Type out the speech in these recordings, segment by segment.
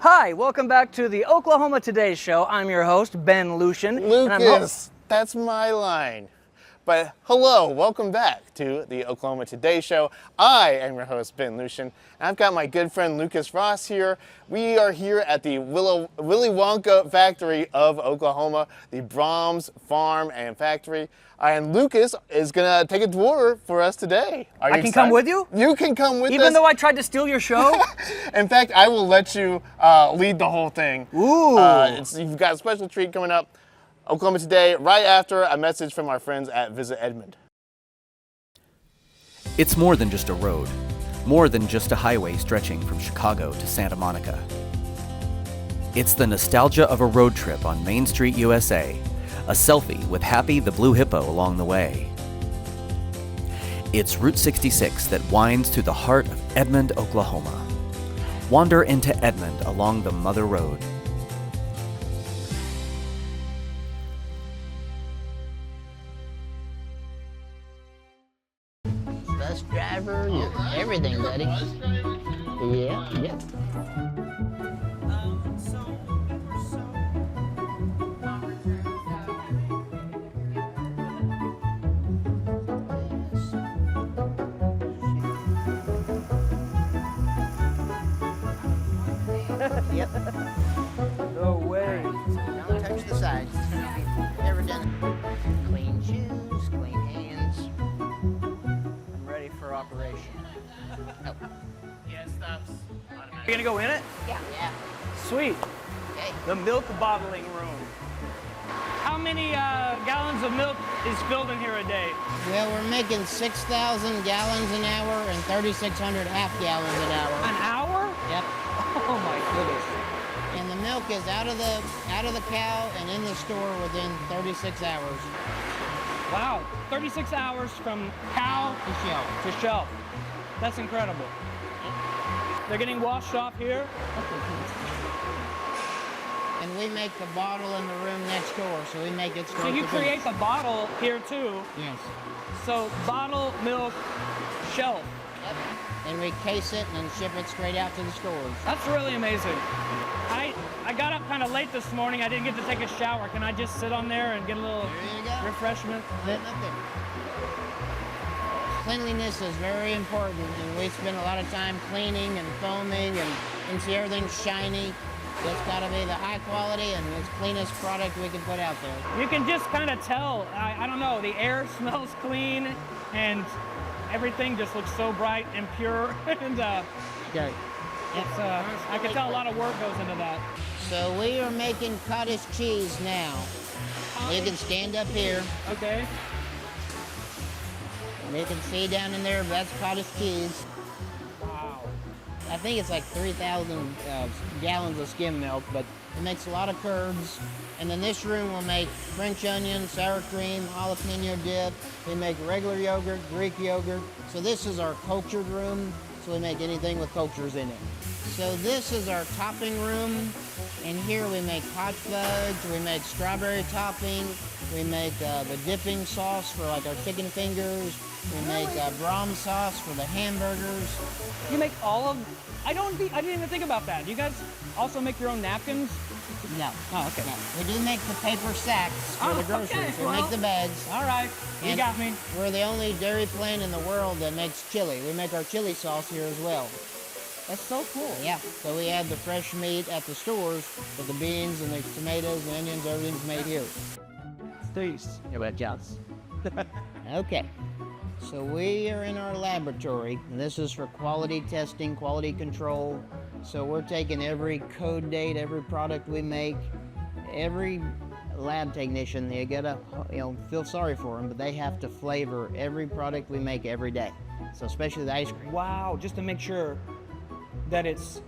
Hi, welcome back to the Oklahoma Today Show. I'm your host, Ben Lucian. Lucas, that's my line. But hello, welcome back to the Oklahoma Today Show. I am your host, Ben Lucian, and I've got my good friend Lucas Ross here. We are here at the Willy Wonka factory of Oklahoma, the Braums farm and factory. And Lucas is gonna take a tour for us today. Are you I can come with you? You can come with us. Even though I tried to steal your show? In fact, I will let you lead the whole thing. Ooh. You've got a special treat coming up. Oklahoma Today, right after a message from our friends at Visit Edmond. It's more than just a road, more than just a highway stretching from Chicago to Santa Monica. It's the nostalgia of a road trip on Main Street, USA, a selfie with Happy the Blue Hippo along the way. It's Route 66 that winds through the heart of Edmond, Oklahoma. Wander into Edmond along the Mother Road. Bus driver, you're everything, buddy. Yeah, yep. Yep. No way. Don't touch the sides. Never done it. Clean shoes, clean hands. I'm ready for operation. Oh, Yeah, it stops. You gonna go in it? yeah. Sweet. Okay. The milk bottling room. How many gallons of milk is filled in here a day? Well, we're making 6,000 gallons an hour and 3,600 half gallons an hour. An hour? Yep. Oh my goodness. And the milk is out of the cow and in the store within 36 hours. Wow, 36 hours from cow To shelf. to shelf. That's incredible. They're getting washed off here. And we make the bottle in the room next door, so we make it straight So you to create finish. the bottle here too. Yes. So bottle, milk, shelf. Yep. And we case it and then ship it straight out to the stores. That's really amazing. I got up kind of late this morning. I didn't get to take a shower. Can I just sit on there and get a little There you go. refreshment? Sitting up there. Cleanliness is very important, and we spend a lot of time cleaning and foaming and see everything's shiny. It's got to be the high quality and the cleanest product we can put out there. You can just kind of tell. I don't know. The air smells clean, and everything just looks so bright and pure. And Okay. it's I can tell a lot of work goes into that. So we are making cottage cheese now. You can stand up here, Okay. and you can see down in there, that's cottage cheese. Wow. I think it's like 3,000 gallons of skim milk, but it makes a lot of curds. And then this room will make French onion, sour cream, jalapeno dip. We make regular yogurt, Greek yogurt. So this is our cultured room. So we make anything with cultures in it. So this is our topping room. And here we make hot fudge, we make strawberry topping, we make the dipping sauce for like our chicken fingers, we make Braum sauce for the hamburgers. You make all of. I didn't even think about that. Do you guys also make your own napkins? No. Oh, okay. No. We do make the paper sacks for the groceries. okay, We well. make the bags. All right. You And got me. We're the only dairy plant in the world that makes chili. We make our chili sauce here as well. That's so cool. Yeah. So we have the fresh meat at the stores, but the beans and the tomatoes and onions, everything's made here. Taste. Okay. So we are in our laboratory, and this is for quality testing, quality control. So we're taking every code date, every product we make, every lab technician, you gotta, feel sorry for them, but they have to flavor every product we make every day. So especially the ice cream. Wow. Just to make sure that it's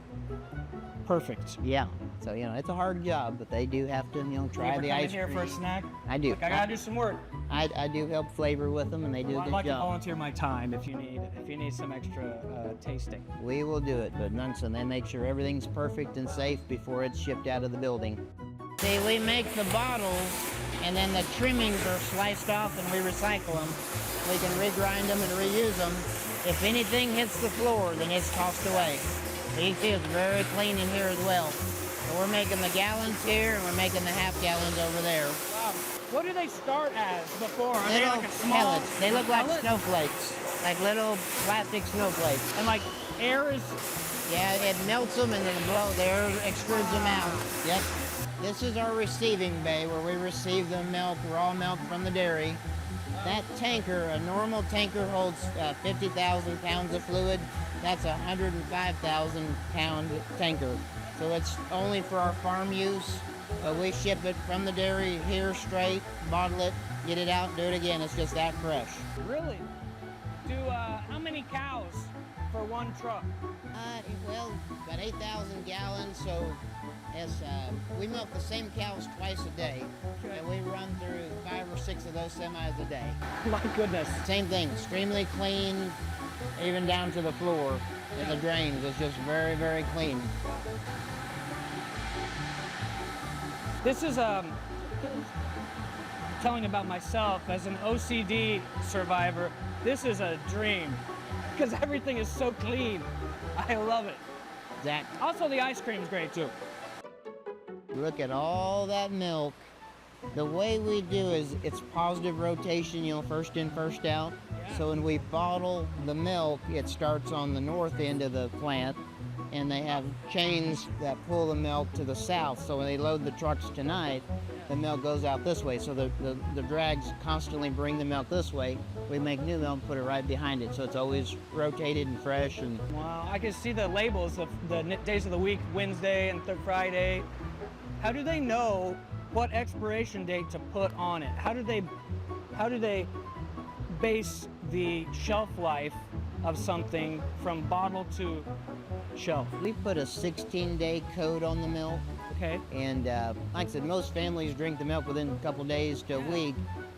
perfect. Yeah. So, it's a hard job, but they do have to, try You ever the come in ice here cream. for a snack? I do. Like, I gotta do some work. I do help flavor with them, and they do Well, a I'd good like to job. volunteer my time if you need some extra tasting. We will do it, but Munson, they make sure everything's perfect and safe before it's shipped out of the building. See, we make the bottles, and then the trimmings are sliced off, and we recycle them. We can regrind them and reuse them. If anything hits the floor, then it's tossed away. You see it's very clean in here as well. So we're making the gallons here and we're making the half gallons over there. Wow. What do they start as before? Are they Little like a small pellets. They look like pellet? snowflakes, like little plastic snowflakes. And like air is, Yeah, it melts them and then the air extrudes them out. Yep. This is our receiving bay where we receive the milk, raw milk from the dairy. That tanker, a normal tanker holds 50,000 pounds of fluid. That's a 105,000 pound tanker. So it's only for our farm use. We ship it from the dairy here straight, bottle it, get it out, do it again. It's just that fresh. really? How many cows for one truck? Well, about 8,000 gallons, so we milk the same cows twice a day, Okay. and we run through 5 or 6 of those semis a day. My goodness. Same thing, extremely clean, even down to the floor and the drains. It's just very, very clean. This is telling about myself as an OCD survivor. This is a dream because everything is so clean. I love it. Zach, Also, the ice cream's great too. look at all that milk. The way we do is it's positive rotation, first in, first out. Yeah. So when we bottle the milk, it starts on the north end of the plant, and they have chains that pull the milk to the south. So when they load the trucks tonight, the milk goes out this way. So the drags constantly bring the milk this way. We make new milk, put it right behind it. So it's always rotated and fresh. And Wow, I can see the labels of the days of the week, Wednesday and Friday. How do they know what expiration date to put on it? How do they base the shelf life of something from bottle to shelf? we put a 16-day code on the milk. Okay. And like I said, most families drink the milk within a couple days to a week.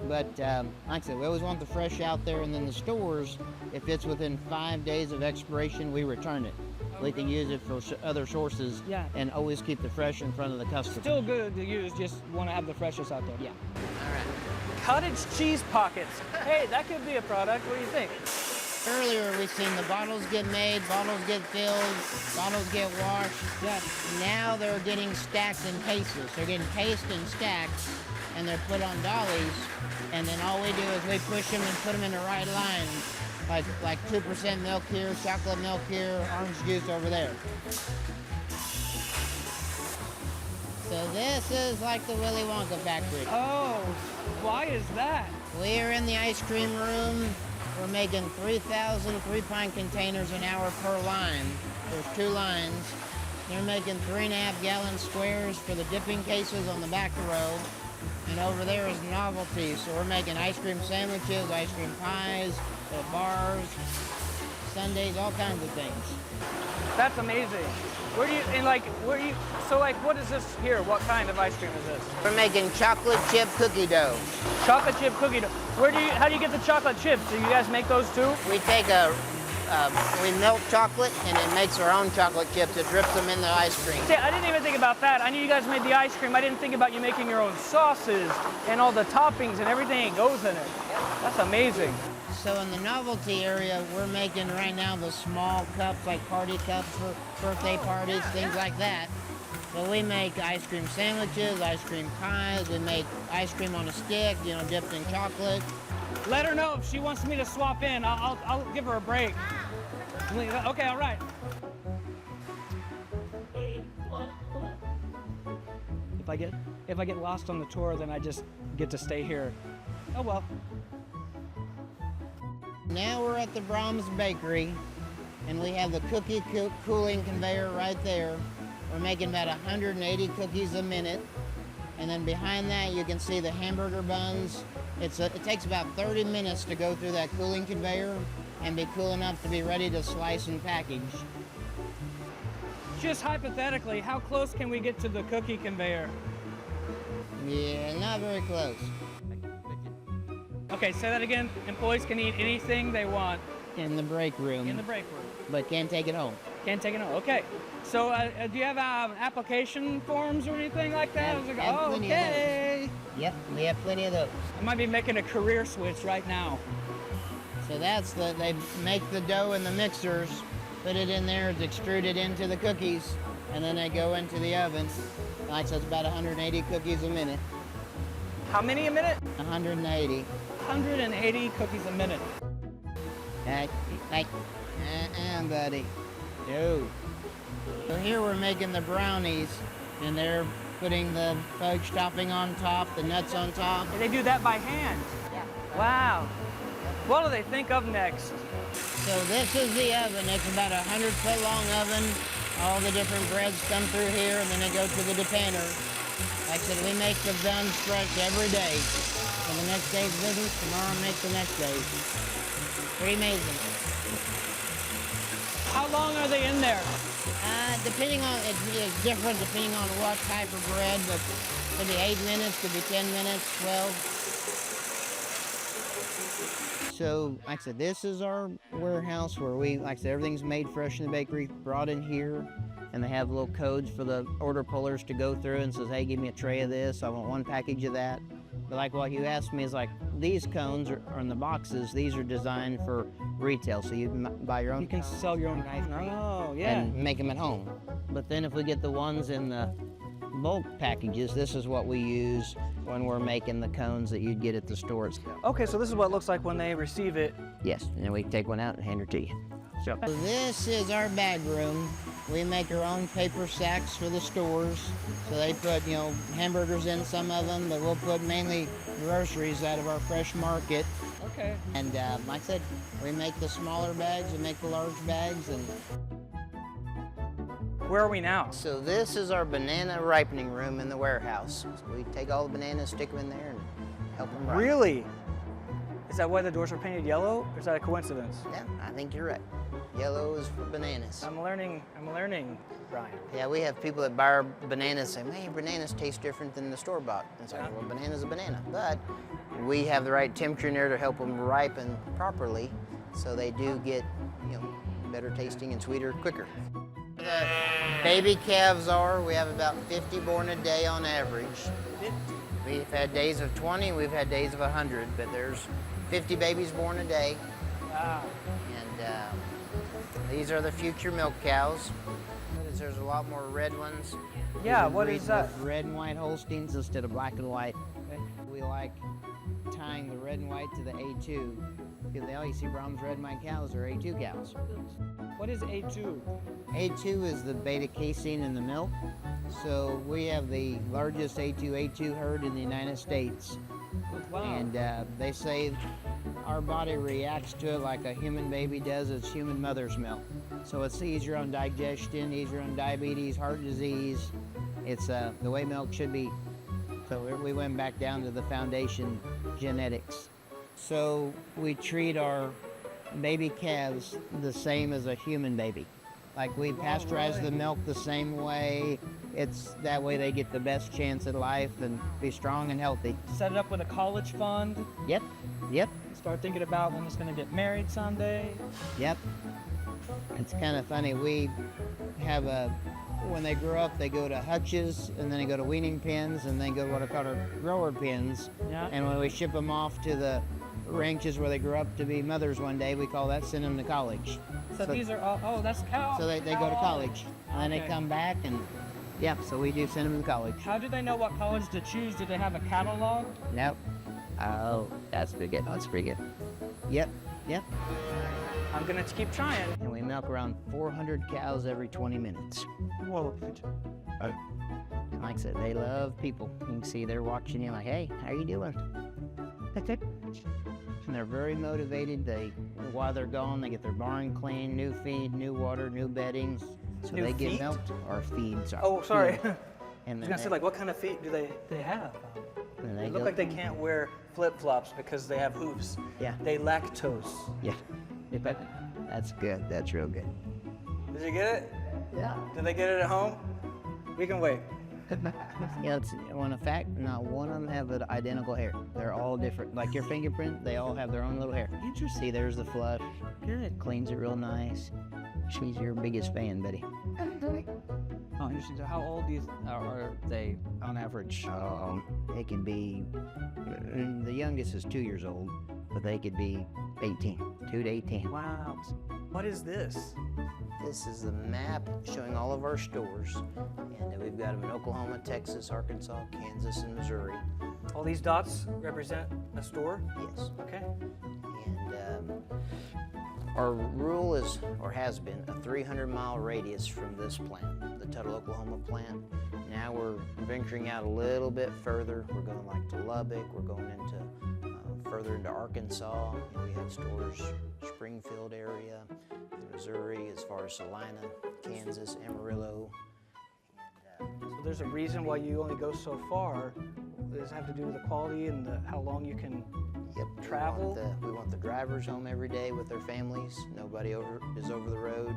But like I said, we always want the fresh out there. And then the stores, if it's within 5 days of expiration, we return it. We can use it for other sources. Yeah. And always keep the fresh in front of the customer. Still good to use, just want to have the freshness out there. Yeah. All right. Cottage cheese pockets. Hey, that could be a product. What do you think? Earlier, we've seen the bottles get made, bottles get filled, bottles get washed. Yeah. Now they're getting stacked in cases. They're getting cased and stacked, and they're put on dollies. And then all we do is we push them and put them in the right line, like 2% milk here, chocolate milk here, orange juice over there. So this is like the Willy Wonka factory. Oh, why is that? We're in the ice cream room. We're making 3,000 3-pint containers an hour per line. There's 2 lines. They're making 3.5 gallon squares for the dipping cases on the back row. And over there is novelties. So we're making ice cream sandwiches, ice cream pies, bars, sundaes, all kinds of things. That's amazing. What is this here? What kind of ice cream is this? We're making chocolate chip cookie dough. Chocolate chip cookie dough. How do you get the chocolate chips? Do you guys make those too? We take we melt chocolate and it makes our own chocolate chips. It drips them in the ice cream. See, I didn't even think about that. I knew you guys made the ice cream. I didn't think about you making your own sauces and all the toppings and everything that goes in it. That's amazing. So in the novelty area, we're making right now the small cups, like party cups for birthday parties, things like that. So we make ice cream sandwiches, ice cream pies, we make ice cream on a stick, dipped in chocolate. Let her know if she wants me to swap in. I'll give her a break. Okay, all right. If I get lost on the tour, then I just get to stay here. Oh well. Now we're at the Braums bakery, and we have the cookie cooling conveyor right there. We're making about 180 cookies a minute. And then behind that, you can see the hamburger buns. It takes about 30 minutes to go through that cooling conveyor and be cool enough to be ready to slice and package. Just hypothetically, how close can we get to the cookie conveyor? Yeah, not very close. Okay, say that again. Employees can eat anything they want In the break room. in the break room. But can't take it home. Can't take it home. Okay. So do you have application forms or anything like that? I was like, Have oh, plenty of okay. Yep, we have plenty of those. I might be making a career switch right now. So they make the dough in the mixers, put it in there, it's extruded into the cookies, and then they go into the oven. Like I said, it's about 180 cookies a minute. How many a minute? 180. 180 cookies a minute. Buddy. No. So here we're making the brownies, and they're putting the fudge topping on top, the nuts on top. They do that by hand? Yeah. Wow. What do they think of next? So this is the oven. It's about a 100-foot long oven. All the different breads come through here, and then they go to the decanter. Like I said, we make the buns fresh every day. For the next day's business, tomorrow make the next day. Pretty amazing. How long are they in there? Depending on, it's different depending on what type of bread, but could be 8 minutes, could be 10 minutes, 12. So, like I said, this is our warehouse where we, like I said, everything's made fresh in the bakery, brought in here, and they have little codes for the order pullers to go through and says, hey, give me a tray of this, I want 1 package of that. But like what you asked me is like, these cones are in the boxes, these are designed for retail, so you can buy your own. You can sell your own ice cream. Oh, yeah. And make them at home. But then if we get the ones in the bulk packages, this is what we use when we're making the cones that you'd get at the stores. Okay, so this is what it looks like when they receive it. Yes, and then we take one out and hand it to you. So This is our bag room. We make our own paper sacks for the stores. So they put, hamburgers in some of them, but we'll put mainly groceries out of our fresh market. okay. And like I said, we make the smaller bags, we make the large bags. And Where are we now? so this is our banana ripening room in the warehouse. So we take all the bananas, stick them in there, and help them ripen. Really? Is that why the doors are painted yellow, or is that a coincidence? Yeah, I think you're right. Yellow is for bananas. I'm learning, Brian. Yeah, we have people that buy our bananas saying, hey, bananas taste different than the store-bought. And it's like, well, banana's a banana. But we have the right temperature in there to help them ripen properly, so they do get, better tasting and sweeter quicker. The baby calves we have about 50 born a day on average. 50? We've had days of 20, we've had days of 100, but there's 50 babies born a day. Wow. And these are the future milk cows. Notice there's a lot more red ones. Yeah, We've been what is breeding that? with red and white Holsteins instead of black and white. We like tying the red and white to the A2 because they always see Braum's red and white cows are A2 cows. What is A2? A2 is the beta casein in the milk. So we have the largest A2 herd in the United States. Wow. And they say our body reacts to it like a human baby does its human mother's milk. So it's easier on digestion, easier on diabetes, heart disease. It's the way milk should be. So we went back down to the foundation genetics. So we treat our baby calves the same as a human baby. Like we pasteurize the milk the same way. It's that way they get the best chance at life and be strong and healthy. Set it up with a college fund. Yep. Start thinking about when it's going to get married someday. Yep. It's kind of funny. We have when they grow up, they go to hutches, and then they go to weaning pens, and then go to what are called our grower pens. Yeah. And when we ship them off to the ranches where they grow up to be mothers one day, we call that send them to college. So these are all, that's cow. So they go to college, and then they Okay. come back, and yep, so we do send them to college. How do they know what college to choose? Do they have a catalog? Nope. Oh, that's pretty good. That's pretty good. Yep. I'm going to keep trying. And we milk around 400 cows every 20 minutes. Whoa. And like I said, they love people. You can see they're watching you like, hey, how you doing? That's it. And they're very motivated. While they're gone, they get their barn clean, new feed, new water, new beddings. So New they feet? get milked or feed. Sorry. Oh, sorry. I And was then going to say, like, what kind of feet do they have? and They they look go- like they can't wear flip-flops because they have hooves. Yeah. They lactose. Yeah. That's good. That's real good. Did you get it? Yeah. Did they get it at home? We can wait. It's a fact, not one of them have an identical hair. They're all different. Like your fingerprint, they all have their own little hair. Interesting. See, there's the fluff. Good. Cleans it real nice. She's your biggest fan, buddy. Oh, interesting. So how old are they on average? They can be, the youngest is 2 years old, but they could be 18, 2 to 18. Wow. What is this? This is the map showing all of our stores. And we've got them in Oklahoma, Texas, Arkansas, Kansas, and Missouri. All these dots represent a store? Yes. Okay. And our rule is, or has been, a 300-mile radius from this plant, the Tuttle, Oklahoma plant. Now we're venturing out a little bit further. We're going like to Lubbock. We're going into further into Arkansas. We have stores Springfield area, in Missouri, as far as Salina, Kansas, Amarillo. So there's a reason why you only go so far. Does it have to do with the quality and how long you can travel? We want the drivers home every day with their families. Nobody is over the road,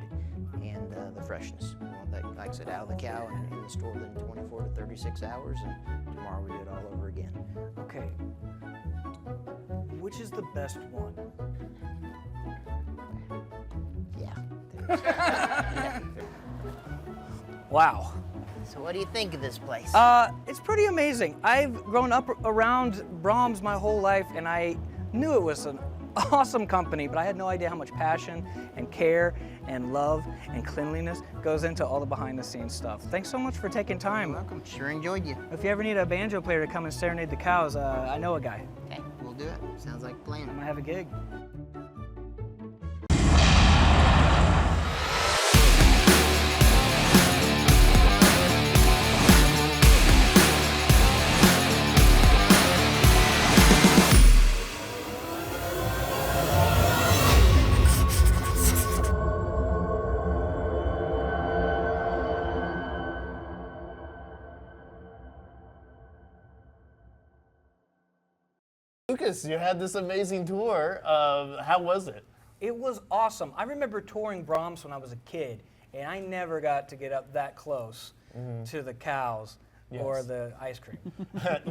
and the freshness. We want that, like I said, out of the cow and in the store within 24 to 36 hours, and tomorrow we do it all over again. Okay. Which is the best one? Yeah. Wow. So what do you think of this place? It's pretty amazing. I've grown up around Braums my whole life, and I knew it was an awesome company, but I had no idea how much passion and care and love and cleanliness goes into all the behind-the-scenes stuff. Thanks so much for taking time. You're welcome. Sure enjoyed you. If you ever need a banjo player to come and serenade the cows, I know a guy. Okay, we'll do it. Sounds like a plan. I might have a gig. Lucas, you had this amazing tour. How was it? It was awesome. I remember touring Braums when I was a kid, and I never got to get up that close to the cows or the ice cream.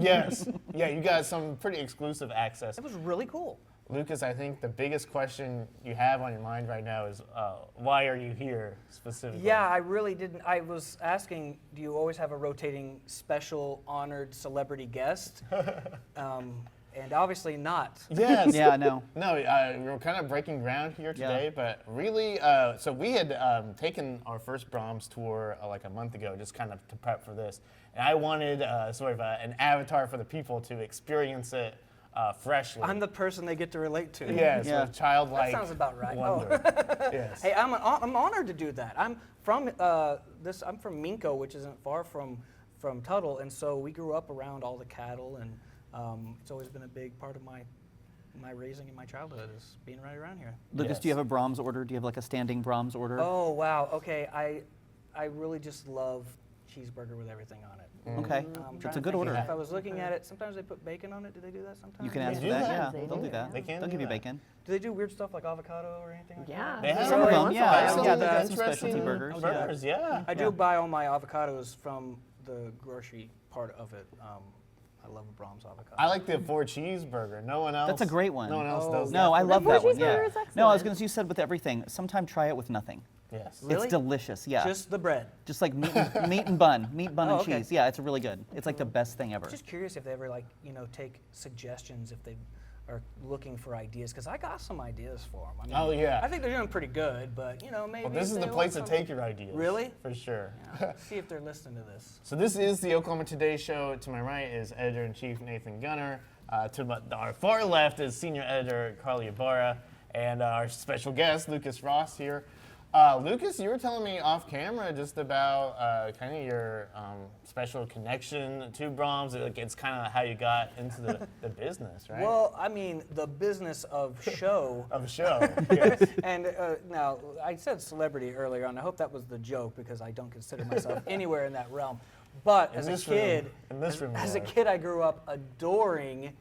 Yes. Yeah, you got some pretty exclusive access. It was really cool. Lucas, I think the biggest question you have on your mind right now is why are you here specifically? Yeah, I really didn't. I was asking, do you always have a rotating special honored celebrity guest? And obviously not. Yes. Yeah, no. No, we're kind of breaking ground here today, but really, so we had taken our first Braums tour like a month ago, just kind of to prep for this. And I wanted sort of an avatar for the people to experience it freshly. I'm the person they get to relate to. Yes, with childlike That sounds about right. wonder. Yes. Hey, I'm honored to do that. I'm from I'm from Minko, which isn't far from Tuttle, and so we grew up around all the cattle, and it's always been a big part of my raising and my childhood is being right around here. Lucas, Yes. do you have a Braums order? Do you have like a standing Braums order? Oh wow, okay. I really just love cheeseburger with everything on it. Okay, I'm trying that's a to good think order. If I was looking at it, sometimes they put bacon on it. Do they do that sometimes? You can ask They for do that, that. yeah. They'll do that. They can They'll do give you that. bacon. Do they do weird stuff like avocado or anything like Yeah. that? They have Some of them, once in a yeah. while. Yeah, Some they got some interesting specialty burgers. Yeah. burgers, yeah. I do buy all my avocados from the grocery part of it. I love a Braums avocado. I like the 4 cheeseburger. No one else. That's a great one. No one else does No, that. I love four that one. cheeseburger Yeah. is No, I was excellent. going to. You said with everything. Sometime try it with nothing. Yes. Really? It's delicious. Yeah. Just the bread. Just like meat and bun, meat bun Oh, and okay. cheese. Yeah, it's really good. It's like the best thing ever. Just curious if they ever take suggestions if they are looking for ideas, because I got some ideas for them. I mean, Oh, yeah. I think they're doing pretty good, but maybe. Well, this is if the they place to want some- take your ideas. Really? For sure. Yeah, see if they're listening to this. So this is the Oklahoma Today Show. To my right is Editor-in-Chief Nathan Gunner. Our far left is Senior Editor Carly Ibarra, and our special guest, Lucas Ross here. Lucas, you were telling me off camera just about kind of your special connection to Braums. It's kind of how you got into the business, right? Well, I mean, the business of show. Of a show. Yes. And now, I said celebrity earlier on. I hope that was the joke, because I don't consider myself anywhere in that realm. But as a kid, as a kid, I grew up adoring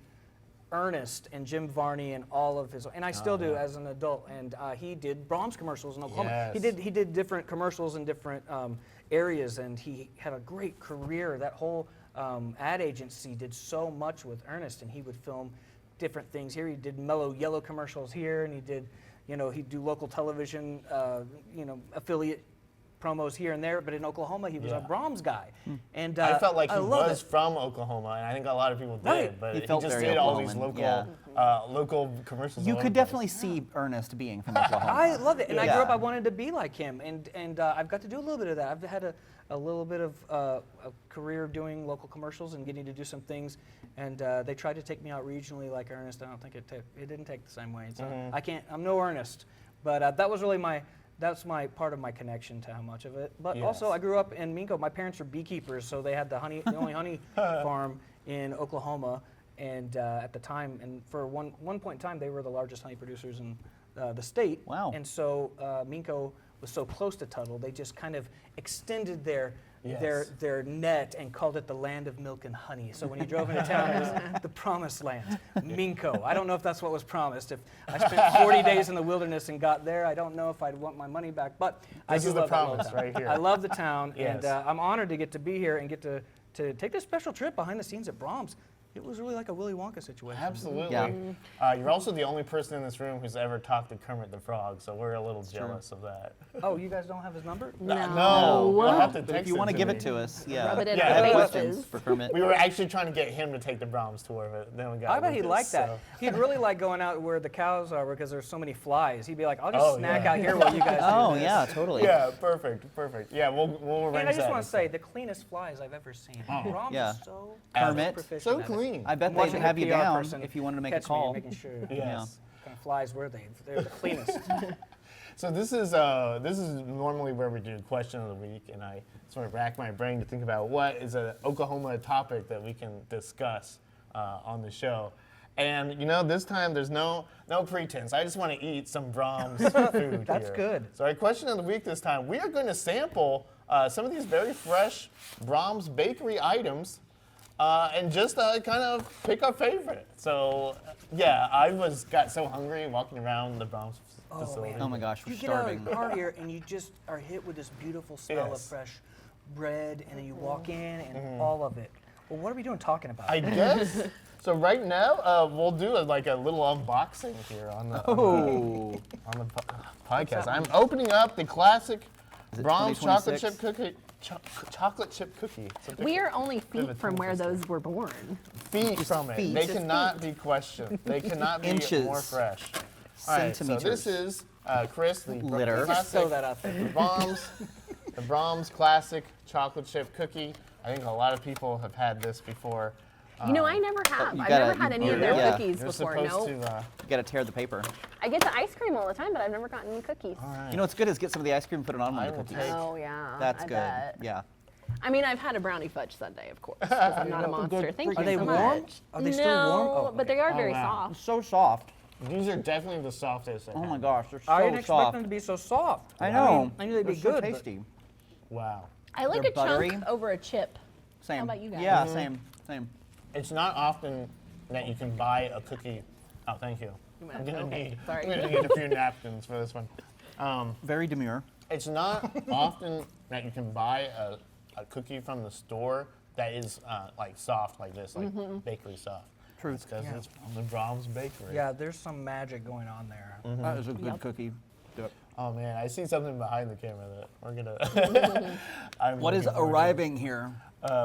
Ernest and Jim Varney and all of his, and I still do as an adult. And he did Braums commercials in Oklahoma. Yes. He did different commercials in different areas, and he had a great career. That whole ad agency did so much with Ernest, and he would film different things here. He did Mellow Yellow commercials here, and he did, he'd do local television, affiliate promos here and there, but in Oklahoma he was a Braums guy. And I felt like he love was from Oklahoma, and I think a lot of people did, Right. but He he felt just very did all these Oklahoman, local commercials. You all over could the place. definitely see Ernest being from Oklahoma. I love it, and I Yeah. grew up. I wanted to be like him, and I've got to do a little bit of that. I've had a little bit of a career doing local commercials and getting to do some things, and they tried to take me out regionally like Ernest. I don't think it didn't take the same way. So I can't. I'm no Ernest, but that was really that's my part of my connection to how much of it. But also, I grew up in Minko. My parents were beekeepers, so they had the only honey farm in Oklahoma. And at the time, and for one point in time, they were the largest honey producers in the state. Wow. And so Minko was so close to Tuttle, they just kind of extended their net and called it the land of milk and honey. So when you drove into town, it was the promised land, Minko. I don't know if that's what was promised. If I spent 40 days in the wilderness and got there, I don't know if I'd want my money back. But I This do is the love that little promise town. right here. I love the town, Yes. and I'm honored to get to be here and get to take this special trip behind the scenes at Braums. It was really like a Willy Wonka situation. Absolutely. Yeah. You're also the only person in this room who's ever talked to Kermit the Frog, so we're a little jealous of that. Oh, you guys don't have his number? No, we'll have to But text if you want to give me. it to us, yeah. Rub it in Yeah, our I have questions faces. for Kermit. We were actually trying to get him to take the Braums tour, but then we got I bet he'd Lucas, like that. so- He'd really like going out where the cows are because there's so many flies. He'd be like, I'll just snack yeah. out here while you guys do Oh this. yeah, totally. Yeah, perfect. Yeah, we'll arrange And I just that. want to say, the cleanest flies I've ever seen. Braums Yeah. is so Kermit. proficient So at it. clean. I bet I'm they'd watching have the you PR down person if you wanted to make a catch me call. and making sure Yes. what kind of flies were they? They're the cleanest. So this is normally where we do question of the week, and I sort of rack my brain to think about what is an Oklahoma topic that we can discuss on the show. And you know, this time there's no pretense. I just want to eat some Braum's food. That's here. good. So our question of the week this time, we are going to sample some of these very fresh Braum's bakery items. And just kind of pick our favorite. So, yeah, I got so hungry walking around the Braums facility. Oh my gosh, we're You get out starving. of the car here and you just are hit with this beautiful smell of Yes. fresh bread, and then you walk in and all of it. Well, what are we doing talking about? I guess. So right now, we'll do a little unboxing here on the podcast. I'm opening up the classic Is it Braum's chocolate 2026? chip cookie. Chocolate chip cookie. It's a We are only bit of a feet from where tongue those were born. feet from it. feet. They Just cannot be questioned. They cannot be Inches. more fresh. All right, so Centimeters. this is Chris, the Litter. classic, Throw that out there. the Braum's classic chocolate chip cookie. I think a lot of people have had this before. You know, I never have. you I've gotta- never had any of you- their yeah. cookies You're before. supposed No. to. You gotta tear the paper. I get the ice cream all the time, but I've never gotten any cookies. All right. You know what's good is get some of the ice cream and put it on one I of the will cookies. take- Oh yeah. That's I good. bet. Yeah. I mean, I've had a brownie fudge sundae, of course, 'cause I'm not a monster. Thank Are you they so warm? much. Are they no, still warm? Oh, but they are very wow. soft. So soft. These are definitely the softest. I've Oh my had. gosh, they're I so didn't expect soft. them to be so soft. I know. I knew they'd be They're so good, but- tasty. Wow. I like They're a buttery. chunk over a chip. Same. How about you guys? Yeah, same. It's not often that you can buy a cookie. Oh, thank you. I'm gonna Okay, sorry. I'm gonna need a few napkins for this one. Very demure. It's not often that you can buy a cookie from the store that is like soft like this, like bakery soft. Truth. It's because it's from the Braum's Bakery. Yeah, there's some magic going on there. That is a good cookie. Yep. Oh man, I see something behind the camera that we're gonna. I'm What is looking forward to. arriving here?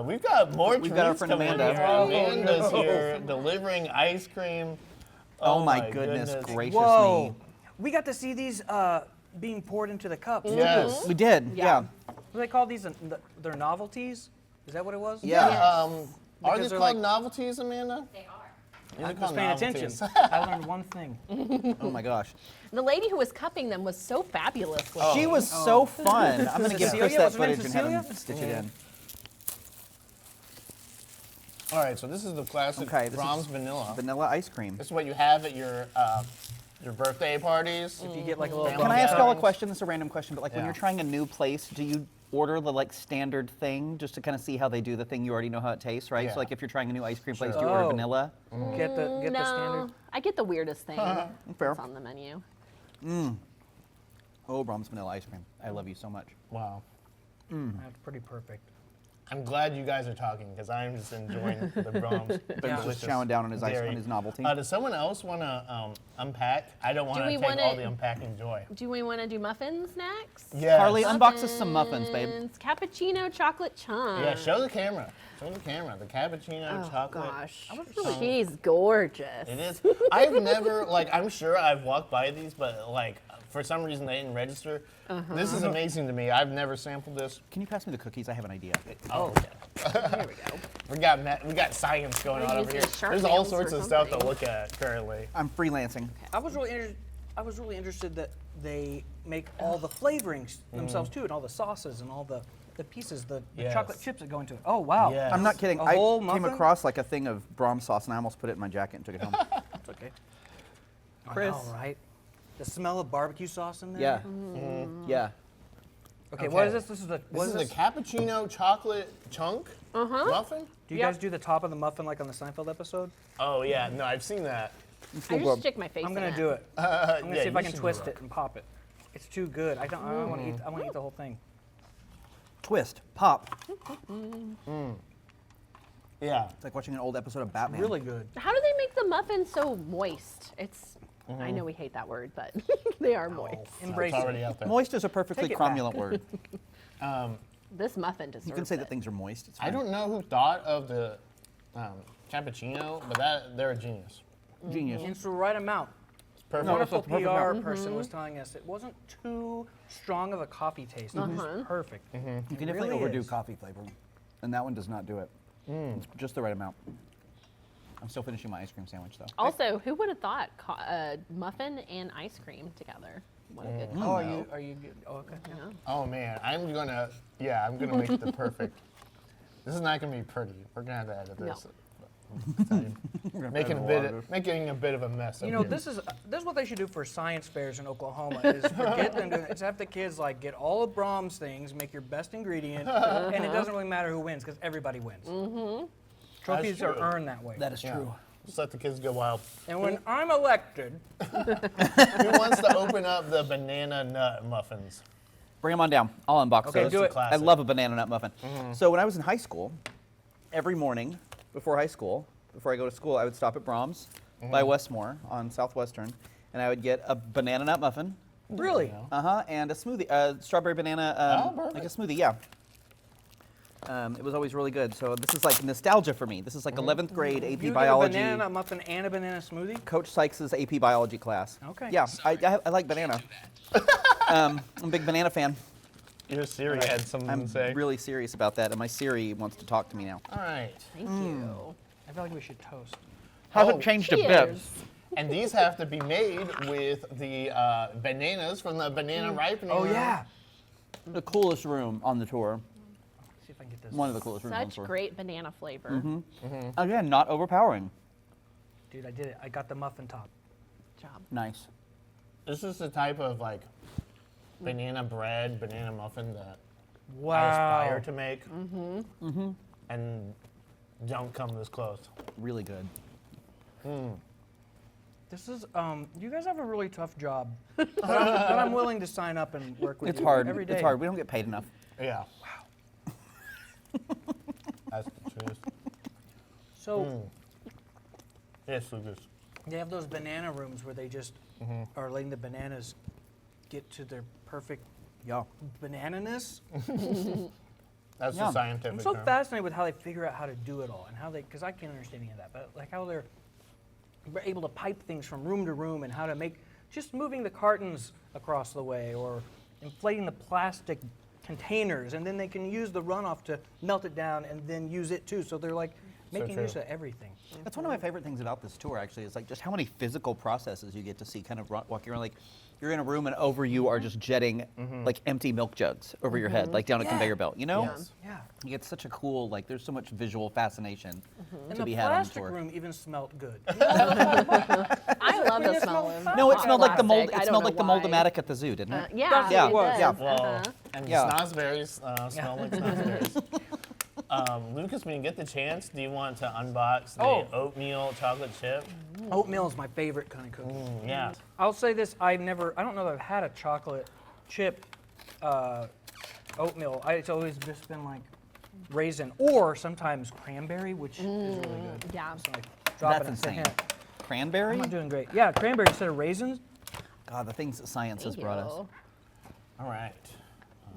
We've got more We've got our treats friend coming Amanda. Here. Oh, Amanda's no. here delivering ice cream. Oh, my goodness gracious Whoa. me. We got to see these being poured into the cups. Yes. We did, yeah. Yeah. What do they call these? They're novelties? Is that what it was? Yeah. Are Because these they're called like- novelties, Amanda? They are. These I are was called paying attention. novelties. I learned one thing. Oh my gosh. The lady who was cupping them was so fabulous. She was so fun. I'm going to give Cecilia? Chris that Was her name footage and have him Cecilia? stitch it in. All right, so this is the classic Okay, this Braum's is vanilla. Vanilla ice cream. This is what you have at your birthday parties. If you get like a little. Can I ask y'all a question? This is a random question, but like when Yeah. you're trying a new place, do you order the like standard thing just to kind of see how they do the thing you already know how it tastes, right? Yeah. So like if you're trying a new ice cream place, Sure. do you order Oh. vanilla? Get the no, standard. I get the weirdest thing Fair. that's on the menu. Oh, Braum's vanilla ice cream. I love you so much. Wow. That's pretty perfect. I'm glad you guys are talking because I'm just enjoying the Braums. Ben's just chowing down on his novelty. Does someone else want to unpack? I don't want to take all the unpacking joy. Do we want to do muffins next? Yes. Carly, unbox us some muffins, babe. Cappuccino chocolate chunk. Yeah, show the camera. Show the camera. The cappuccino chocolate. Gosh, she's gorgeous. It is. I've never, I'm sure I've walked by these, but, for some reason they didn't register. This is amazing to me. I've never sampled this. Can you pass me the cookies? I have an idea. Oh, yeah. Here we go. We got science going on over here. sharp There's all nails sorts or of stuff to something. look at currently. I'm freelancing. I was really interested that they make all the flavorings themselves too, and all the sauces and all the pieces, the Yes. chocolate chips that go into it. Oh wow! Yes. I'm not kidding. A I whole came muffin? across a thing of Braum sauce and I almost put it in my jacket and took it home. It's okay. Chris. All right. The smell of barbecue sauce in there. Yeah. Yeah. Okay, what is this? This is the The cappuccino chocolate chunk muffin? Do you guys do the top of the muffin like on the Seinfeld episode? Oh, yeah. No, I've seen that. I just stick my face I'm in gonna do it. I'm gonna Yeah, see if I you can should do twist that. it and pop it. It's too good. I want to eat. I want to eat the whole thing. Twist. Pop. Yeah. It's like watching an old episode of Batman. Really good. How do they make the muffins so moist? I know we hate that word, but they are moist. Embrace It's already it. out there. Moist is a perfectly Take it back. cromulent word. This muffin deserves You can say that it. things are moist. It's I fine. don't know who thought of the cappuccino, but they're a genius. Genius. It's the right amount. It's perfect. No, Wonderful it's the perfect PR amount. person was telling us it wasn't too strong of a coffee taste. It was perfect. You can It definitely really overdo is. coffee flavor, and that one does not do it. It's just the right amount. I'm still finishing my ice cream sandwich though. Also, who would have thought muffin and ice cream together? What a good Oh, combo. are you good? Oh, okay. Oh, man. I'm going to make the perfect. This is not going to be pretty. We're going to have to edit this. Making a bit of a mess. You know, this is what they should do for science fairs in Oklahoma. Is forget them doing it. Is have the kids get all of Braum's things, make your best ingredient, and it doesn't really matter who wins because everybody wins. Trophies are true. earned that way. That is Yeah. true. Just let the kids go wild. And when I'm elected, Who wants to open up the banana nut muffins? Bring them on down. I'll unbox Okay, those. do it. I love a banana nut muffin. So when I was in high school, every morning before I go to school, I would stop at Braum's by Westmore on Southwestern, and I would get a banana nut muffin. really, And a smoothie, strawberry banana, perfect. like a smoothie, yeah. It was always really good. So this is like nostalgia for me. This is like 11th grade AP you biology. get a banana muffin and a banana smoothie. Coach Sykes' AP biology class. Okay. Yeah, I like banana. I'm a big banana fan. Your Siri had something I'm to say. really serious about that, and my Siri wants to talk to me now. All right. Thank you. I feel like we should toast. Hasn't changed a bit. Cheers. And these have to be made with the bananas from the banana ripening. Oh room. yeah. The coolest room on the tour. See if I can get this. One of the coolest rooms on the Such tour. great banana flavor. Again, not overpowering. Dude, I did it. I got the muffin top. Job. Nice. This is the type of banana bread, banana muffin that I Wow. aspire to make. And don't come this close. Really good. This is you guys have a really tough job, but I'm willing to sign up and work with It's you hard. every day. It's hard. We don't get paid enough. Yeah. Wow. That's the truth. So Yes, Lucas. they have those banana rooms where they just are letting the bananas get to their perfect Yeah. banana-ness. That's Yeah. the scientific I'm so term. fascinated with how they figure out how to do it all and how they, because I can't understand any of that, but how they're able to pipe things from room to room and how to make, just moving the cartons across the way or inflating the plastic containers, and then they can use the runoff to melt it down and then use it too. So they're making true. use of everything. That's one of my favorite things about this tour, actually, is just how many physical processes you get to see kind of walking around. You're in a room and over you are just jetting empty milk jugs over your head, down a conveyor belt, you know? Yes. Yeah. You get such a cool, there's so much visual fascination And to the be had on the plastic tour. room even smelled good. I love the smell of No, it smelled like the mold. plastic. It I smelled don't like the know why. moldomatic at the zoo, didn't it? Yeah, Yeah, it well, does. yeah. Well, and Yeah. snozberries smell like snozberries. Lucas, when you get the chance, do you want to unbox the Oh. oatmeal chocolate chip? Oatmeal is my favorite kind of cookie. Yeah. I'll say this: I don't know that I've had a chocolate chip oatmeal. It's always just been raisin, or sometimes cranberry, which is really good. Yeah. So like dropping That's it. insane. Cranberry? I'm not doing great. Yeah, cranberry instead of raisins. God, the things that science has Thank brought us. you. All right.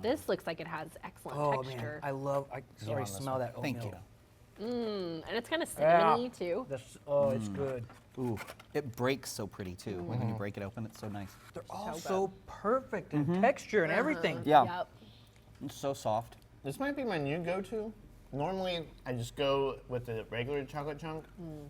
This looks like it has excellent Oh texture. man, I already on this smell one. that oatmeal. Thank you. And it's kind of Yeah. cinnamony too. It's good. Ooh, it breaks so pretty too. When you break it open, it's so nice. They're all so perfect in texture and everything. Yeah. Yep. It's so soft. This might be my new go-to. Normally, I just go with the regular chocolate chunk,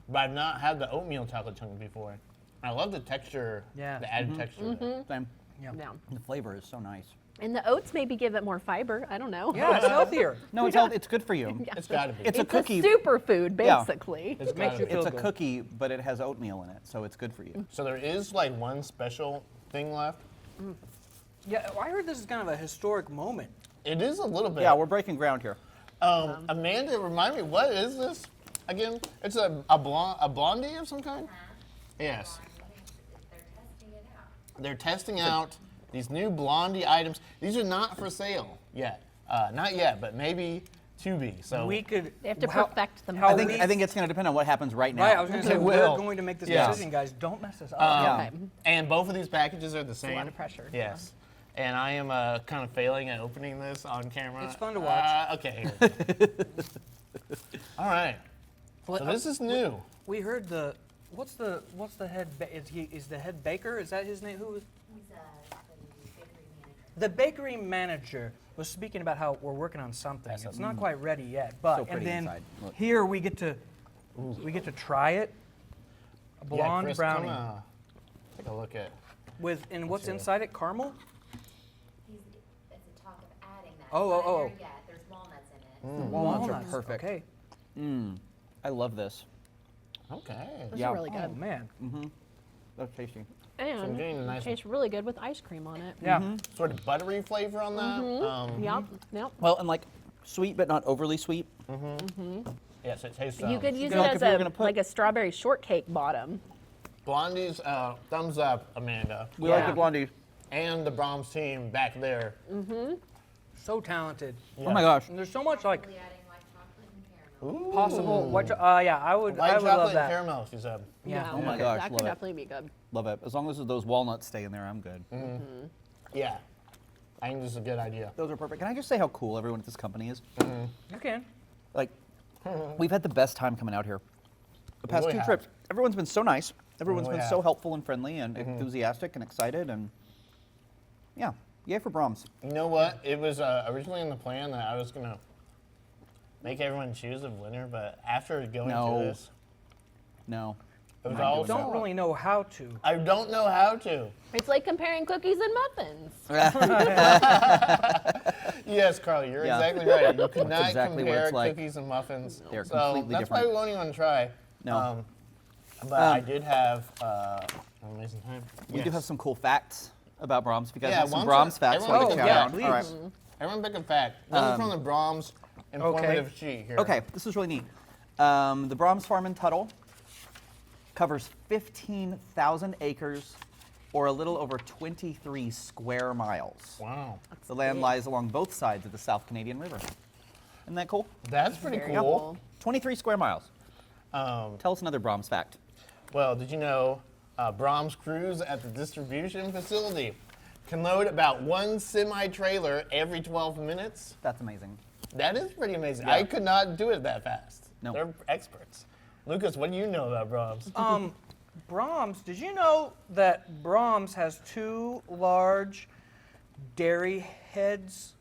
but I've not had the oatmeal chocolate chunk before. I love the texture, Yeah. the added texture. of it. Same. Yeah. The flavor is so nice. And the oats maybe give it more fiber. I don't know. Yeah, it's healthier. No, it's healthy. It's good for you. It's gotta be. It's a It's cookie. a superfood, Yeah. basically. It's makes gotta you be. feel It's a good. cookie, but it has oatmeal in it, so it's good for you. So there is like one special thing left. Yeah, I heard this is kind of a historic moment. It is a little bit. Yeah, we're breaking ground here. Amanda, remind me, what is this again? It's a blondie of some kind? Yes. They're testing out these new blondie items. These are not for sale yet. Not yet, but maybe to be. So We could. They have to how- perfect them. how I we- think it's going to depend on what happens right now. Right, I was going to say, It we're will. going to make this Yes. decision, guys. Don't mess this up. Yeah. Okay. And both of these packages are the same. lot of pressure. Yes. And I am kind of failing at opening this on camera. It's fun to watch. Okay. All right. Well, So this is new. we heard the. What's the head? Is the head baker? Is that his name? Who was? The bakery manager was speaking about how we're working on something. It's not quite ready yet, but So pretty and then inside. Look. here we get to try it. A blonde Chris, brownie take a look at. with and what's see. inside it? Caramel. It's a talk of adding that. Oh, It's oh, not oh. there yet. There's walnuts in it. Walnuts are perfect. Okay. I love this. Okay. Those Yeah. are really Oh good. man. That's tasty. And getting a nice it tastes really good with ice cream on it. Yeah. Sort of buttery flavor on that. Yep. Yep. Well, and like sweet, but not overly sweet. Yes, it tastes. You could use it like as if you were a gonna put- like a strawberry shortcake bottom. Blondie's thumbs up, Amanda, We like Yeah. the blondie. and the Braums team back there. So talented. Oh my gosh. And there's so much like Probably adding white chocolate and caramel. Ooh. possible. Yeah, I would. White I would chocolate love and that. caramel, she said. Yeah. Oh my gosh, That love could it. definitely be good. Love it. As long as those walnuts stay in there, I'm good. Yeah. I think this is a good idea. Those are perfect. Can I just say how cool everyone at this company is? You can. Like, we've had the best time coming out here. The past really two have. trips, everyone's been so nice. Everyone's really been so have. helpful and friendly and enthusiastic and excited, and yeah, yay for Braums. You know what? It was originally in the plan that I was going to make everyone choose a winner, but after going No. through this, No. it was I all. don't really know how to. I don't know how to. It's like comparing cookies and muffins. Yes, Carly, you're Yeah. exactly right. You could not exactly what compare it's like. cookies and muffins. They're so completely that's why different. we won't even try. No. But I did have amazing time. We do have some cool facts about Braums. If you guys Yeah, have some why don't Braums you- facts, everyone I'll pick get a you fact, out. please. All right. Everyone pick a fact. This is from the Braums informative sheet here. Okay, this is really neat. The Braums farm in Tuttle covers 15,000 acres or a little over 23 square miles. Wow. The land lies along both sides of the South Canadian River. Isn't that cool? That's pretty Very cool. cool. 23 square miles. Tell us another Braums fact. Well, did you know Braums crews at the distribution facility can load about one semi-trailer every 12 minutes? That's amazing. That is pretty amazing. Yeah. I could not do it that fast. No. They're experts. Lucas, what do you know about Braums? Braums, did you know that Braums has two large dairy heads?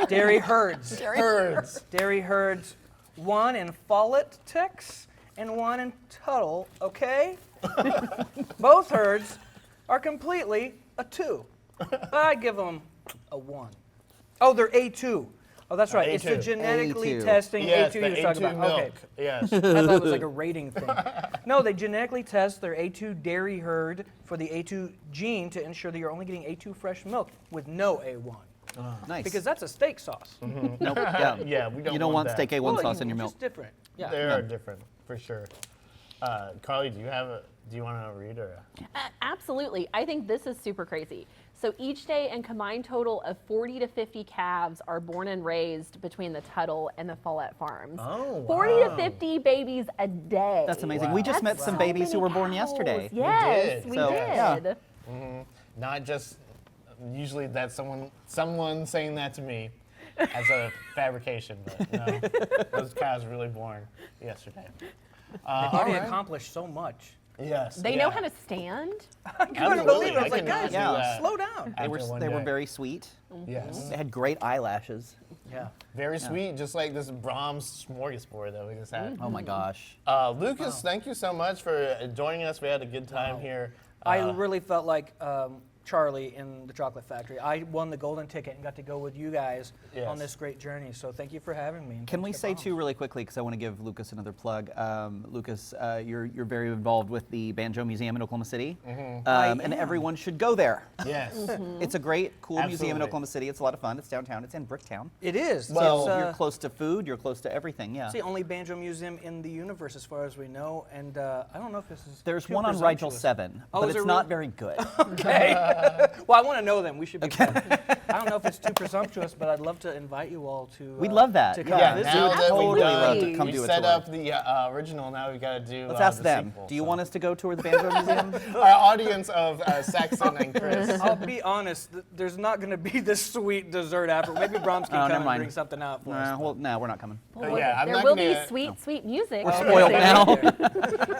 Dairy herds. Herds. Dairy herds, one in Follett, Tex, and one in Tuttle, okay? Both herds are completely a 2. I give them a 1. Oh, they're A2. Oh, that's right. It's the A2. genetically A2. testing Yes, A2 the you were talking A2 about. milk. Okay. Yes. I thought it was like a rating thing. No, they genetically test their A2 dairy herd for the A2 gene to ensure that you're only getting A2 fresh milk with no A1. Nice. Because that's a steak sauce. Nope, yeah. Yeah, we don't You don't want that. steak A1 Well, sauce in your milk. Just different. Yeah. They are different, for sure. Carly, do you want to read or? Absolutely. I think this is super crazy. So each day, a combined total of 40 to 50 calves are born and raised between the Tuttle and the Follett farms. Oh, 40 to wow. 50 babies a day. That's amazing. Wow. We just met That's some so babies who many were born cows. yesterday. Yes, did. we So, yeah. did. Not just, usually that's someone saying that to me as a fabrication, but no, those cows were really born yesterday. They've already all right. accomplished so much. Yes. They know how to stand. I couldn't Absolutely. believe it. I was I like, cannot guys, do Yeah. that slow down. They were after one they were day. very sweet. Yes. They had great eyelashes. Yeah. Very sweet, just like this Braum's smorgasbord that we just had. Oh my gosh. Lucas, thank you so much for joining us. We had a good time here. I really felt like Charlie in the Chocolate Factory. I won the golden ticket and got to go with you guys Yes. on this great journey. So thank you for having me. and Can we thanks to say Braums. too really quickly, because I want to give Lucas another plug. Lucas, you're very involved with the Banjo Museum in Oklahoma City, and am. everyone should go there. Yes. It's a great, cool museum in Absolutely. Oklahoma City. It's a lot of fun. It's downtown. It's in Bricktown. It is. Well, it's, You're close to food. You're close to everything. Yeah. it's the only banjo museum in the universe, as far as we know. And I don't know if this is. There's too one on Rigel presumptuous. 7, Oh, but is it's there not really? very good. Okay. Well, I want to know them. We should be. friends. I don't know if it's too presumptuous, but I'd love to invite you all to. We'd love that. To come Yeah, visit. Now that we've Totally love to done, come we do a set tour. up the original, now we've got to do Let's ask the them. sequel, Do you so. want us to go tour the Banjo Museum? Our audience of Saxon and Chris. I'll be honest. There's not going to be this sweet dessert after. Maybe Braums can Oh, come never and mind. bring something out for us. Well, no, we're not coming. Yeah, I'm there not will be gonna- sweet, sweet music. We're spoiled now.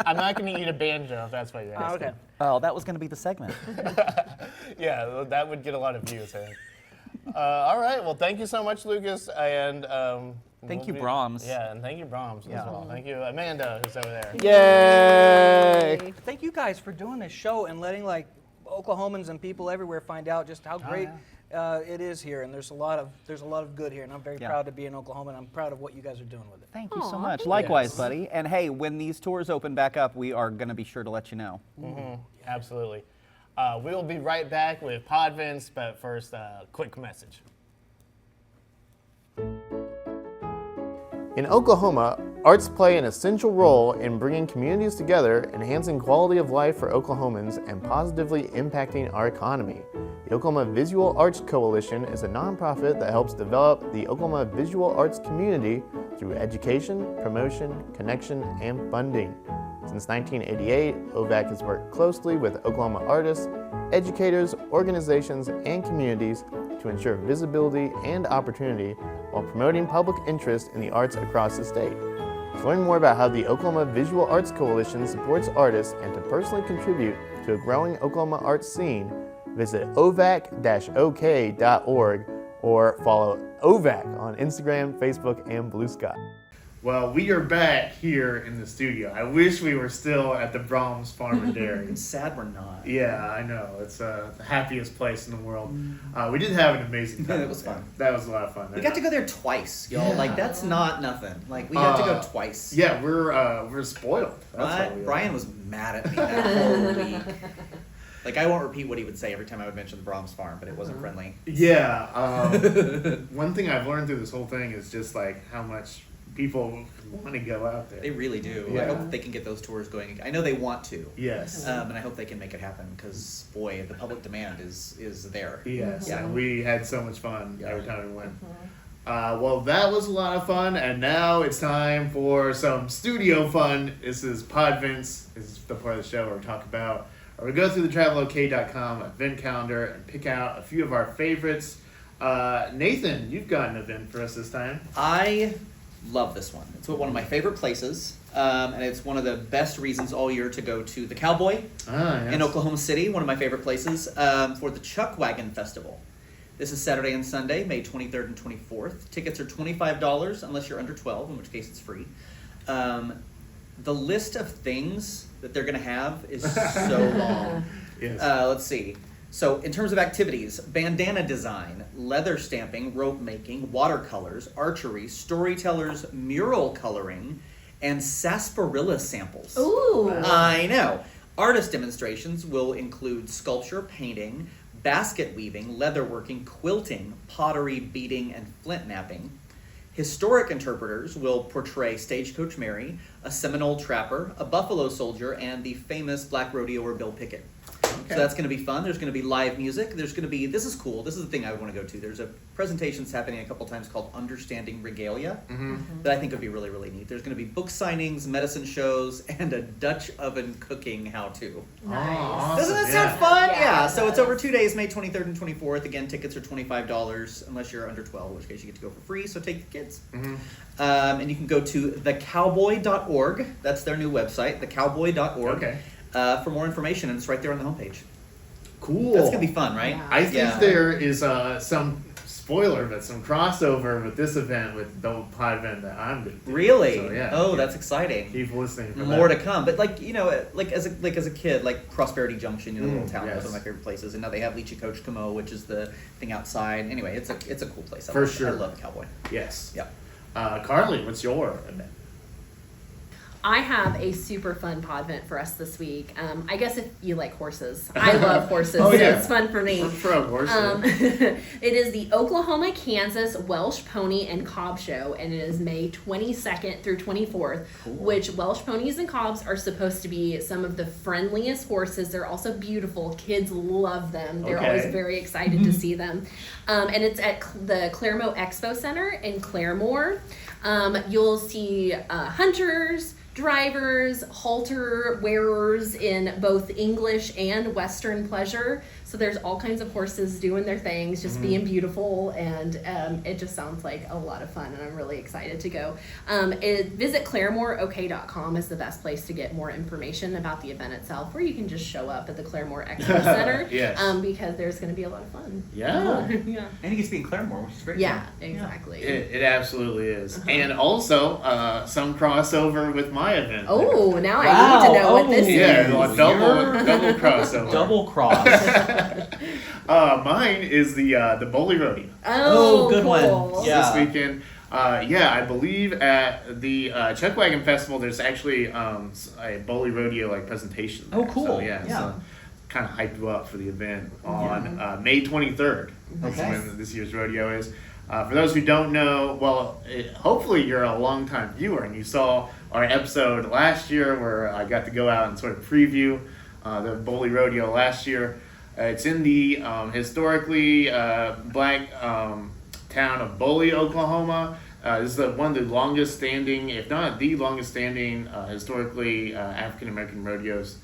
I'm not going to eat a banjo if that's what you're Oh, asking. okay. Oh, that was going to be the segment. Yeah, that would get a lot of views, I think. All right, well, thank you so much, Lucas, and Thank you, Braums. Yeah, and thank you, Braums, as well. Thank you, Amanda, who's over there. Yay! Thank you guys for doing this show and letting like Oklahomans and people everywhere find out just how great it is here. And there's a lot of good here, and I'm very Yeah. proud to be an Oklahoman. I'm proud of what you guys are doing with it. Thank you so Aw, much. thank Likewise, you. buddy. And hey, when these tours open back up, we are going to be sure to let you know. Absolutely. We will be right back with podvents, but first, quick message. In Oklahoma, arts play an essential role in bringing communities together, enhancing quality of life for Oklahomans, and positively impacting our economy. The Oklahoma Visual Arts Coalition is a nonprofit that helps develop the Oklahoma visual arts community through education, promotion, connection, and funding. Since 1988, OVAC has worked closely with Oklahoma artists, educators, organizations, and communities to ensure visibility and opportunity while promoting public interest in the arts across the state. To learn more about how the Oklahoma Visual Arts Coalition supports artists and to personally contribute to a growing Oklahoma arts scene, visit ovac-ok.org or follow OVAC on Instagram, Facebook, and Blue Sky. Well, we are back here in the studio. I wish we were still at the Braums Farm and Dairy. Sad we're not. Yeah, I know. It's the happiest place in the world. We did have an amazing time. It was fun. That was a lot of fun. We got to go there twice, y'all. Like that's not nothing. Like we got to go twice. Yeah, we're spoiled. That's what we are. Brian was mad at me that whole week. Like I won't repeat what he would say every time I would mention the Braums farm, but it wasn't friendly. Yeah. One thing I've learned through this whole thing is just like how much people want to go out there. They really do. Yeah. I hope that they can get those tours going. I know they want to. Yes. And I hope they can make it happen because boy, the public demand is there. Yes, Yeah. and we had so much fun Yeah. every time we went. Well, that was a lot of fun, and now it's time for some studio fun. This is Podvents. This is the part of the show where we talk about, or we go through the travelok.com event calendar and pick out a few of our favorites. Nathan, you've got an event for us this time. I love this one. It's one of my favorite places, and it's one of the best reasons all year to go to the Cowboy in Oklahoma City, one of my favorite places, for the Chuck Wagon Festival. This is Saturday and Sunday, May 23rd and 24th. Tickets are $25 unless you're under 12, in which case it's free. The list of things that they're going to have is so long. Yes. Let's see. So in terms of activities, bandana design, leather stamping, rope making, watercolors, archery, storytellers, mural coloring, and sarsaparilla samples. Ooh. I know. Artist demonstrations will include sculpture, painting, basket weaving, leatherworking, quilting, pottery, beading, and flint knapping. Historic interpreters will portray Stagecoach Mary, a Seminole trapper, a Buffalo soldier, and the famous Black Rodeoer Bill Pickett. So that's going to be fun. There's going to be live music. There's going to be, this is cool. This is the thing I want to go to. There's a presentation that's happening a couple times called Understanding Regalia that I think would be really, really neat. There's going to be book signings, medicine shows, and a Dutch oven cooking how-to. Nice. Awesome. Doesn't that sound fun? Yeah, it So it's does. over 2 days, May 23rd and 24th. Again, tickets are $25 unless you're under 12, in which case you get to go for free. So take your kids. And you can go to thecowboy.org. That's their new website, thecowboy.org. Okay. For more information, and it's right there on the homepage. Cool. That's gonna be fun, right? Yeah. I think Yeah. there is some spoiler, but some crossover with this event with the pod that I'm going to do. Really? So, yeah. Oh, that's exciting. Keep listening for More that. to come, but like as a kid, like Prosperity Junction, the little town, yes. was one of my favorite places, and now they have Lychee Coach Camo, which is the thing outside. Anyway, it's a cool place. For sure. I love the Cowboy. Yes. Yep. Carly, what's your event? I have a super fun podvent for us this week. I guess if you like horses, I love horses, Oh, so yeah. it's fun for me. For a horse. It is the Oklahoma, Kansas Welsh Pony and Cob Show, and it is May 22nd through 24th, which Welsh ponies and cobs are supposed to be some of the friendliest horses. They're also beautiful. Kids love them. They're Okay. always very excited to see them. And it's at the Claremore Expo Center in Claremore. You'll see hunters, drivers, halter wearers in both English and Western pleasure. So there's all kinds of horses doing their things, just being beautiful, and it just sounds like a lot of fun, and I'm really excited to go. Visit ClaremoreOK.com is the best place to get more information about the event itself, or you can just show up at the Claremore Expo Center, Yes. because there's going to be a lot of fun. Yeah. Yeah. And you get to be in Claremore, which is great. Yeah, exactly. It absolutely is. And also, some crossover with my event. Oh, now I Wow. need to know what this Yeah, is. well, double crossover. Double cross. Mine is the Boley Rodeo. Oh, good one. cool. Yeah. This weekend. I believe at the Chuck Wagon Festival, there's actually a Boley Rodeo presentation. Oh, there. cool. So, Yeah. so kind of hyped you up for the event on May 23rd. That's Okay. when this year's rodeo is. For those who don't know, well, hopefully you're a longtime viewer and you saw our episode last year where I got to go out and sort of preview the Boley Rodeo last year. It's in the historically black town of Boley, Oklahoma. This is one of the longest standing, if not the longest standing, historically African American rodeos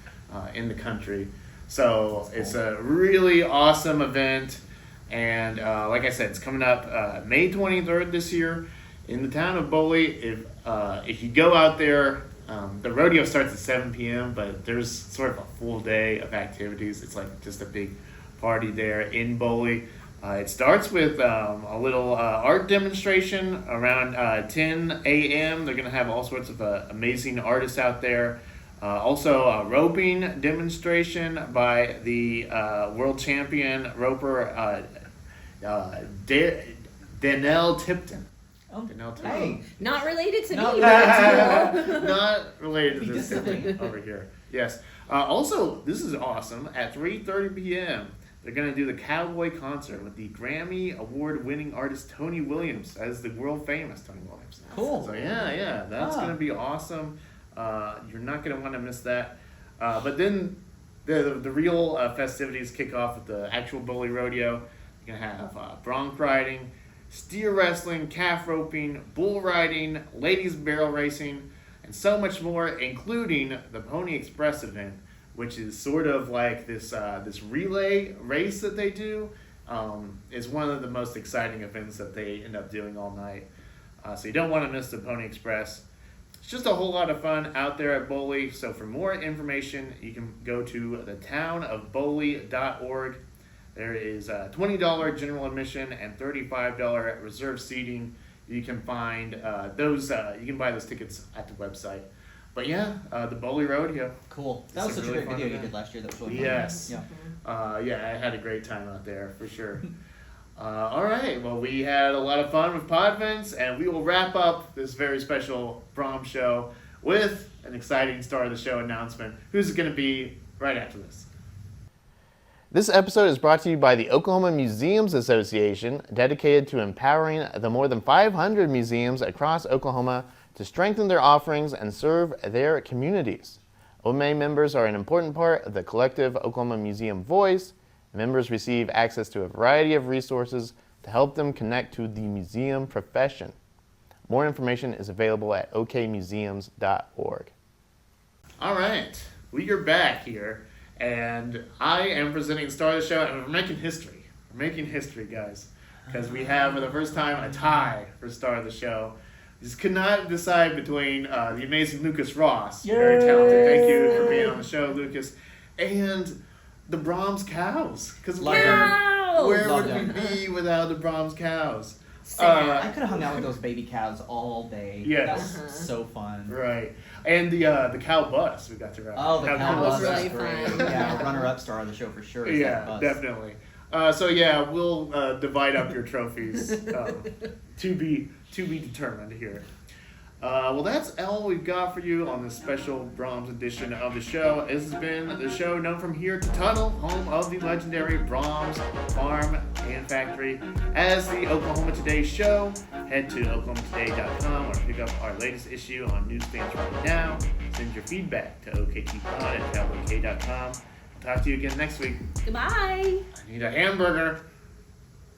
in the country. So it's a really awesome event. And like I said, it's coming up May 23rd this year in the town of Boley. If you go out there, the rodeo starts at 7 p.m., but there's sort of a full day of activities. It's like just a big party there in Boley. It starts with a little art demonstration around 10 a.m. They're going to have all sorts of amazing artists out there. Also a roping demonstration by the world champion roper Danelle Tipton. Oh, Danelle Tipton. hey. Not related to Not me, but it's cool. Not related to Be this disciplined. thing over here. Yes. Also, this is awesome. At 3:30 p.m., they're going to do the Cowboy concert with the Grammy Award-winning artist Tony Williams as the world-famous Tony Williams. Cool. So yeah, that's going to be awesome. You're not going to want to miss that. But then the real festivities kick off with the actual Boley Rodeo. You're going to have bronc riding, steer wrestling, calf roping, bull riding, ladies barrel racing, and so much more, including the Pony Express event, which is sort of like this relay race that they do. It's one of the most exciting events that they end up doing all night. So you don't want to miss the Pony Express. It's just a whole lot of fun out there at Boley. So for more information, you can go to thetownofboley.org. There is $20 general admission and $35 reserve seating. You can find those. You can buy those tickets at the website. But yeah, the Boley Rodeo. Cool. That It's was such a really great fun video you event. did last year. That was really fun. Yes. Yeah. I had a great time out there for sure. All right. Well, we had a lot of fun with podvents, and we will wrap up this very special Braum show with an exciting star of the show announcement. Who's it going to be right after this? This episode is brought to you by the Oklahoma Museums Association, dedicated to empowering the more than 500 museums across Oklahoma to strengthen their offerings and serve their communities. OMA members are an important part of the collective Oklahoma Museum Voice. Members receive access to a variety of resources to help them connect to the museum profession. More information is available at okmuseums.org. All right, we are back here, and I am presenting Star of the Show, and we're making history. We're making history, guys, because we have, for the first time, a tie for Star of the Show. Just could not decide between the amazing Lucas Ross, very talented. Thank you for being on the show, Lucas, and the Braums cows. Because where would we be without the Braums cows? I could have hung out with those baby cows all day. Yes. That was so fun. Right. And the cow bus we got to ride. Oh, the cow bus was really was great. fun. Yeah, runner-up star of the show for sure. Is that bus. Definitely. So yeah, we'll divide up your trophies to be determined here. Well, that's all we've got for you on this special Braums edition of the show. This has been the show known from here to Tuttle, home of the legendary Braums Farm and Factory. As the Oklahoma Today show, head to oklahomatoday.com or pick up our latest issue on newsstands right now. Send your feedback to oktpod@tabloidk.com. Talk to you again next week. Goodbye. I need a hamburger.